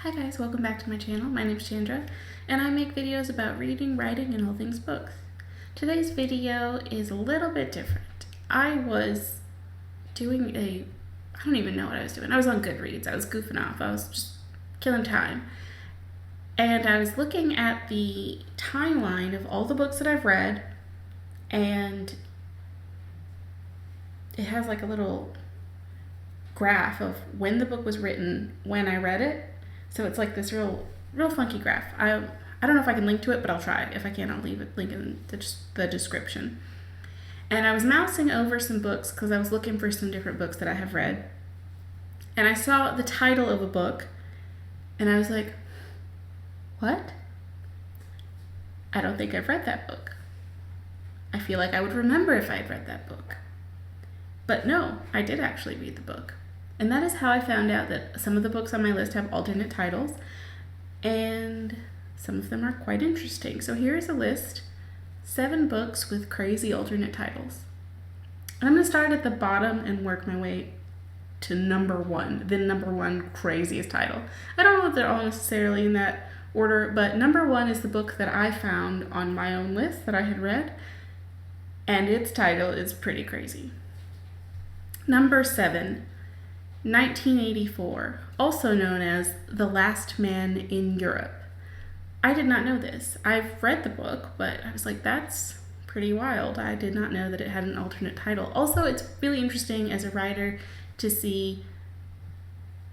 Hi guys, welcome back to my channel. My name is Chandra, and I make videos about reading, writing, and all things books. Today's video is a little bit different. I was doing I don't even know what I was doing. I was on Goodreads. I was goofing off. I was just killing time. And I was looking at the timeline of all the books that I've read, and it has like a little graph of when the book was written, when I read it. So it's like this real funky graph. I don't know if I can link to it, but I'll try. If I can, I'll leave a link in the description. And I was mousing over some books because I was looking for some different books that I have read. And I saw the title of a book, and I was like, what? I don't think I've read that book. I feel like I would remember if I had read that book. But no, I did actually read the book. And that is how I found out that some of the books on my list have alternate titles, and some of them are quite interesting. So here is a list, 7 books with crazy alternate titles. And I'm going to start at the bottom and work my way to number 1, the number 1 craziest title. I don't know if they're all necessarily in that order, but number 1 is the book that I found on my own list that I had read, and its title is pretty crazy. Number 7. 1984, also known as The Last Man in Europe. I did not know this. I've read the book, but I was like, that's pretty wild. I did not know that it had an alternate title. Also, it's really interesting as a writer to see,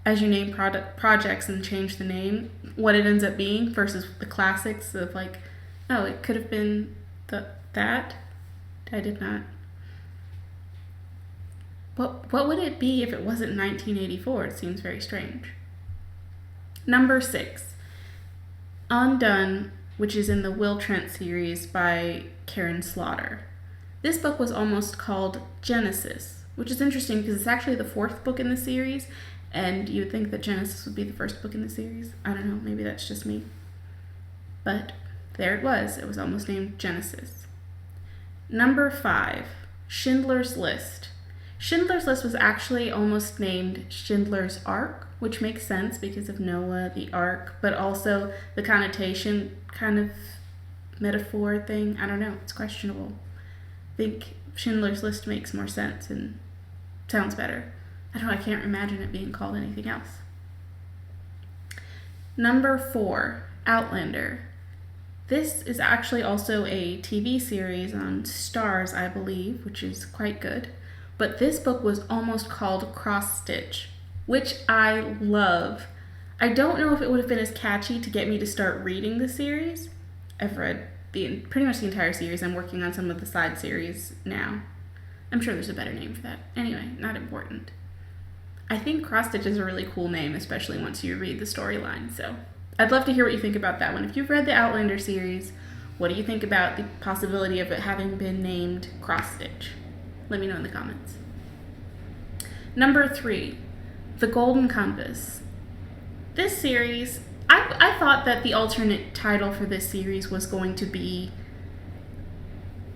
as you name projects and change the name, what it ends up being versus the classics of like, oh, it could have been that. I did not. What would it be if it wasn't 1984? It seems very strange. Number 6, Undone, which is in the Will Trent series by Karen Slaughter. This book was almost called Genesis, which is interesting because it's actually the 4th book in the series, and you would think that Genesis would be the 1st book in the series. I don't know, maybe that's just me. But there it was. It was almost named Genesis. Number 5, Schindler's List. Schindler's List was actually almost named Schindler's Ark, which makes sense because of Noah, the Ark, but also the connotation kind of metaphor thing. I don't know, it's questionable. I think Schindler's List makes more sense and sounds better. I don't know, I can't imagine it being called anything else. Number 4, Outlander. This is actually also a TV series on Starz, I believe, which is quite good. But this book was almost called Cross Stitch, which I love. I don't know if it would have been as catchy to get me to start reading the series. I've read pretty much the entire series. I'm working on some of the side series now. I'm sure there's a better name for that. Anyway, not important. I think Cross Stitch is a really cool name, especially once you read the storyline. So I'd love to hear what you think about that one. If you've read the Outlander series, what do you think about the possibility of it having been named Cross Stitch? Let me know in the comments. Number 3, The Golden Compass. This series, I thought that the alternate title for this series was going to be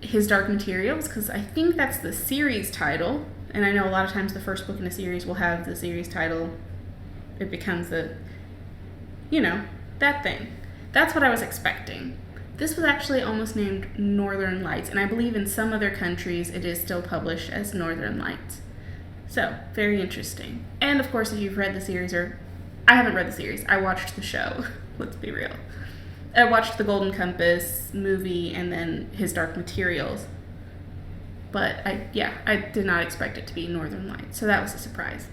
His Dark Materials, because I think that's the series title. And I know a lot of times the first book in a series will have the series title. It becomes that thing. That's what I was expecting. This was actually almost named Northern Lights, and I believe in some other countries it is still published as Northern Lights. So, very interesting. And of course, if you've read the series, or I haven't read the series, I watched the show, let's be real. I watched The Golden Compass movie and then His Dark Materials. But I did not expect it to be Northern Lights, so that was a surprise.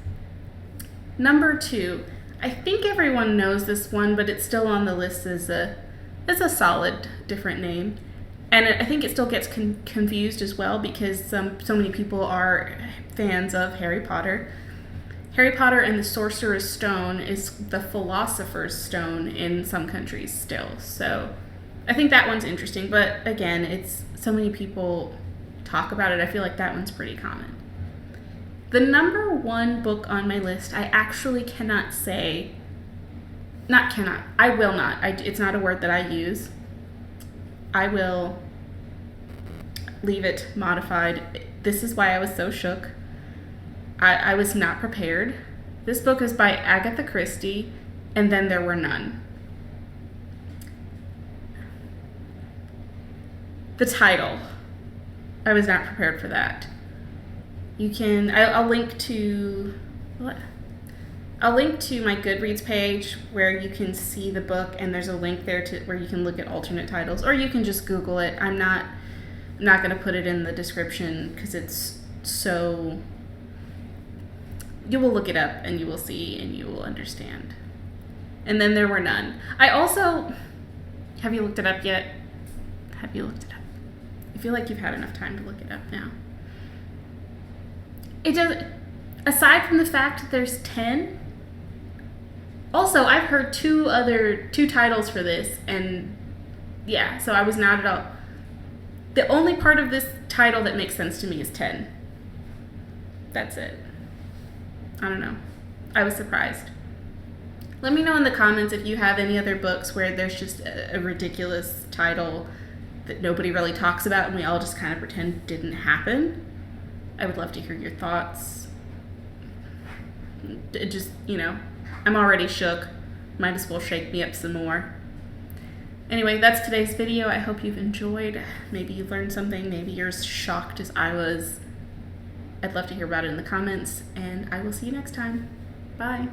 Number 2, I think everyone knows this one, but it's still on the list as a solid different name. And I think it still gets confused as well because so many people are fans of Harry Potter. Harry Potter and the Sorcerer's Stone is the Philosopher's Stone in some countries still. So I think that one's interesting. But again, it's so many people talk about it. I feel like that one's pretty common. The number 1 book on my list, I actually cannot say. I will not. It's not a word that I use. I will leave it modified. This is why I was so shook. I was not prepared. This book is by Agatha Christie, and then there were none. The title. I was not prepared for that. You can, I'll link to, what? I'll link to my Goodreads page where you can see the book, and there's a link there to where you can look at alternate titles, or you can just Google it. I'm not going to put it in the description because it's so, you will look it up and you will see and you will understand. And then there were none. I also, have you looked it up yet? Have you looked it up? I feel like you've had enough time to look it up now. It does, aside from the fact that there's 10, also I've heard two titles for this, and yeah, so I was not at all. The only part of this title that makes sense to me is 10. That's it. I don't know. I was surprised. Let me know in the comments if you have any other books where there's just a ridiculous title that nobody really talks about and we all just kind of pretend didn't happen. I would love to hear your thoughts. It just, I'm already shook. Might as well shake me up some more. Anyway, that's today's video. I hope you've enjoyed. Maybe you learned something. Maybe you're as shocked as I was. I'd love to hear about it in the comments, and I will see you next time. Bye.